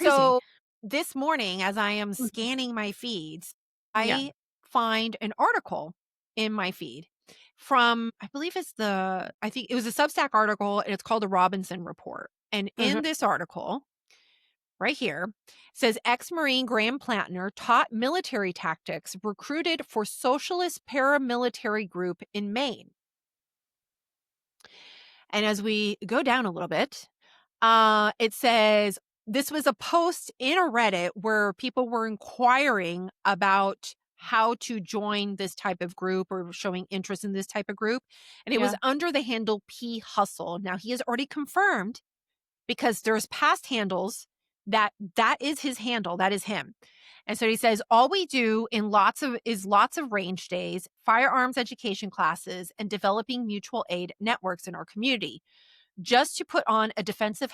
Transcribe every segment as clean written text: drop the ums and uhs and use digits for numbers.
crazy. So this morning, as I am Mhm. scanning my feeds, Yeah. I find an article in my feed from, I believe I think it was a Substack article, and it's called the Robinson Report. And Mhm. in this article, right here, says ex-Marine Graham Platner taught military tactics recruited for socialist paramilitary group in Maine. And as we go down a little bit, it says this was a post in a Reddit where people were inquiring about how to join this type of group or showing interest in this type of group. And it was Yeah. under the handle P Hustle. Now he has already confirmed because there's past handles that is his handle. That is him. And so he says, all we do in lots of range days, firearms education classes, and developing mutual aid networks in our community. I just put on a defensive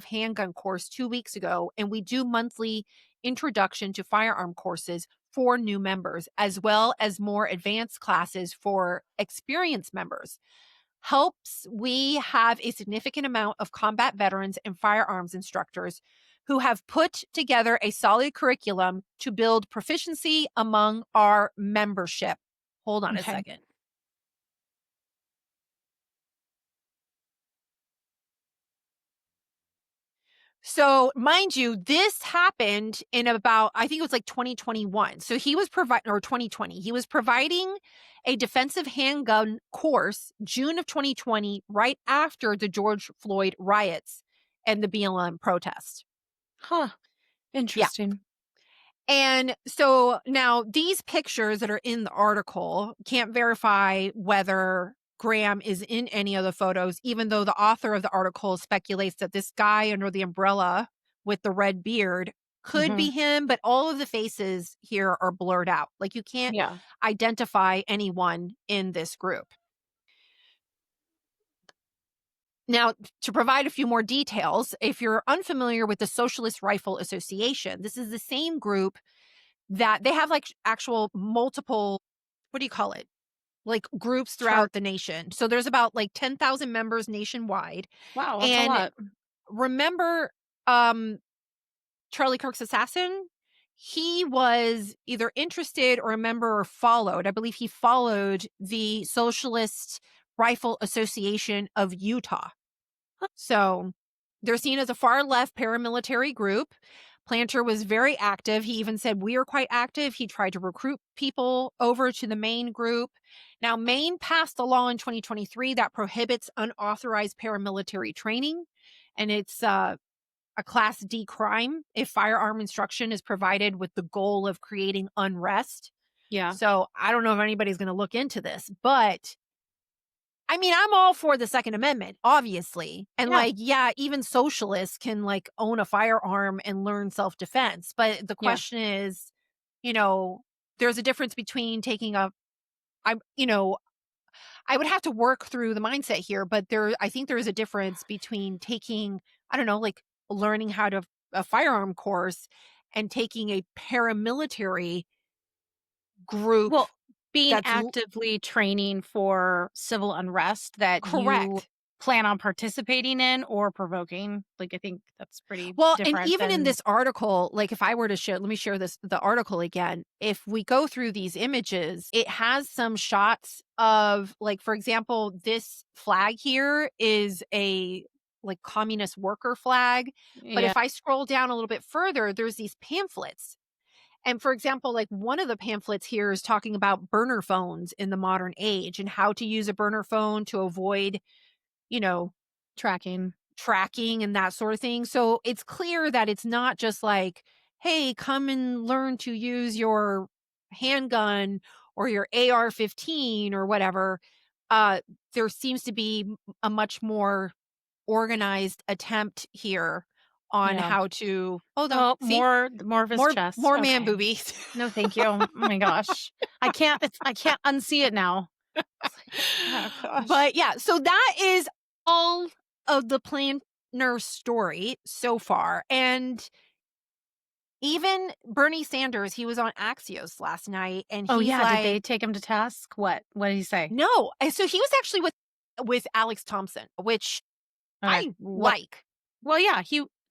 handgun course 2 weeks ago, and we do monthly introduction to firearm courses for new members, as well as more advanced classes for experienced members. We have a significant amount of combat veterans and firearms instructors who have put together a solid curriculum to build proficiency among our membership. Hold on a Okay. second. So, mind you, this happened in about, I think it was like 2021. So he was providing, or 2020, he was providing a defensive handgun course June of 2020, right after the George Floyd riots and the BLM protest. Huh. Yeah. Interesting. And so now these pictures that are in the article can't verify whether Graham is in any of the photos, even though the author of the article speculates that this guy under the umbrella with the red beard could be Mhm. him, but all of the faces here are blurred out. Like you can't Yeah. identify anyone in this group. Now, to provide a few more details, if you're unfamiliar with the Socialist Rifle Association, this is the same group that they have, like, actual multiple, what do you call it? Like, groups Chart. throughout the nation. So there's about, like, 10,000 members nationwide. Wow, that's a And lot. remember, um, Charlie Kirk's assassin? He was either interested or a member or followed. I believe he followed the Socialist Rifle Association of Utah. So they're seen as a far left paramilitary group. Planter was very active. He even said, we are quite active. He tried to recruit people over to the Maine group. Now, Maine passed a law in 2023 that prohibits unauthorized paramilitary training. And it's a Class D crime if firearm instruction is provided with the goal of creating unrest. Yeah. So I don't know if anybody's going to look into this, but I mean, I'm all for the Second Amendment, obviously. And Yeah. like, yeah, even socialists can like own a firearm and learn self-defense. But the Yeah. question is, you know, there's a difference between taking a I you know, I would have to work through the mindset here, but I think there is a difference between taking, I don't know, like learning how to a firearm course and taking a paramilitary group Well, being that's actively training for civil unrest that you correct. plan on participating in or provoking, like, I think that's pretty Well, and different even in than. this article, like if I were to share, let me share the article again. If we go through these images, it has some shots of, like, for example, this flag here is a like communist worker flag. But Yeah. if I scroll down a little bit further, there's these pamphlets. And for example, like one of the pamphlets here is talking about burner phones in the modern age and how to use a burner phone to avoid, you know, Tracking. tracking and that sort of thing. So it's clear that it's not just like, hey, come and learn to use your handgun or your AR-15 or whatever. There seems to be a much more organized attempt here on Yeah. how to, oh, no, Oh, see, more of his chest. more man Okay. boobies. No, thank you. Oh my gosh. I can't unsee it now. It's like, oh gosh. But yeah, so that is all of the Planner story so far. And even Bernie Sanders, he was on Axios last night and Oh he's yeah, did like, they take him to task? What did he say? no. And so he was actually with Alex Thompson, which Okay. I What like. Well, yeah,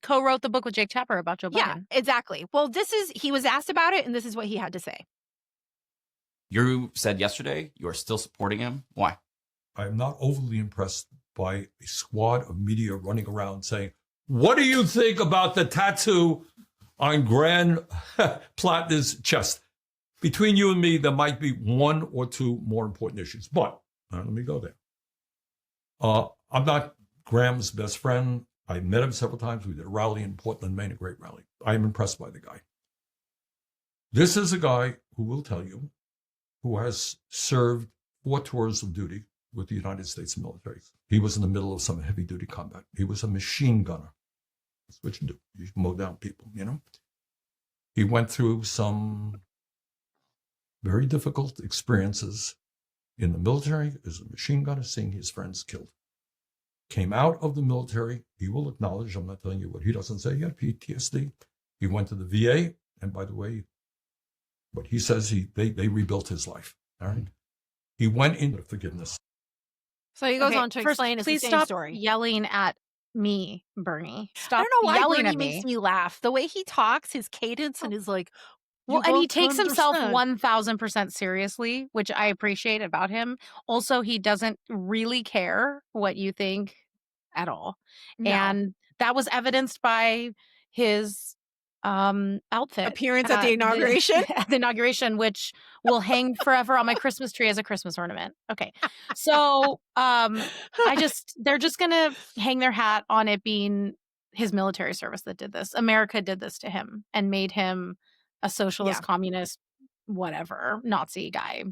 co-wrote the book with Jake Tapper about Joe Yeah, Biden. exactly. Well, he was asked about it, and this is what he had to say. You said yesterday you are still supporting him. Why? I'm not overly impressed by a squad of media running around saying, what do you think about the tattoo on Graham Platner's chest? Between you and me, there might be one or two more important issues. But let me go there. I'm not Graham's best friend. I met him several times. We did a rally in Portland, Maine, a great rally. I am impressed by the guy. This is a guy who will tell you who has served 4 tours of duty with the United States military. He was in the middle of some heavy-duty combat. He was a machine gunner. That's what you do. You mow down people, you know? He went through some very difficult experiences in the military as a machine gunner, seeing his friends killed. Came out of the military. He will acknowledge, I'm not telling you what he doesn't say yet, PTSD. He went to the VA, and by the way, what he says, they rebuilt his life. All right. He went into forgiveness. So he goes on to First, explain it's the please same stop story. yelling at me, Bernie. I Stop don't know why yelling Bernie at me. makes me laugh. The way he talks, his cadence, and his like, Well, you and he got to takes himself understand. 1000% seriously, which I appreciate about him. Also, he doesn't really care what you think at all. No. And that was evidenced by his outfit Appearance at the inauguration. at the inauguration, which will hang forever on my Christmas tree as a Christmas ornament. Okay. So they're just gonna hang their hat on it being his military service that did this. America did this to him and made him a socialist, communist, whatever, Nazi guy.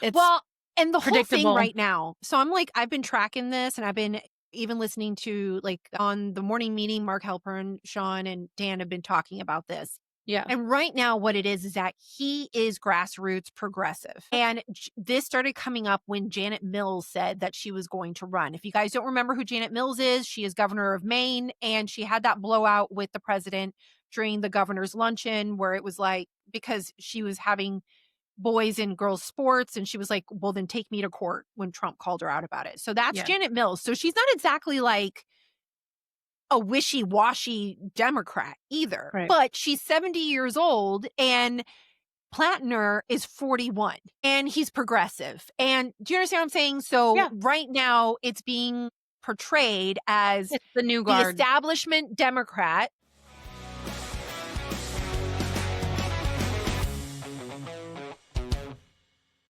It's Well, and the whole thing predictable. right now. So I'm like, I've been tracking this, and I've been even listening to, like, on the morning meeting, Mark Halpern, Sean, and Dan have been talking about this. Yeah. And right now, what it is that he is grassroots progressive. And this started coming up when Janet Mills said that she was going to run. If you guys don't remember who Janet Mills is, she is governor of Maine, and she had that blowout with the president during the governor's luncheon where it was like, because she was having boys and girls sports, and she was like, well, then take me to court when Trump called her out about it. So that's Janet Mills. So she's not exactly like a wishy-washy Democrat either, Right. but she's 70 years old, and Platner is 41, and he's progressive. And do you understand what I'm saying? So right now it's being portrayed as It's the new the guard. establishment Democrat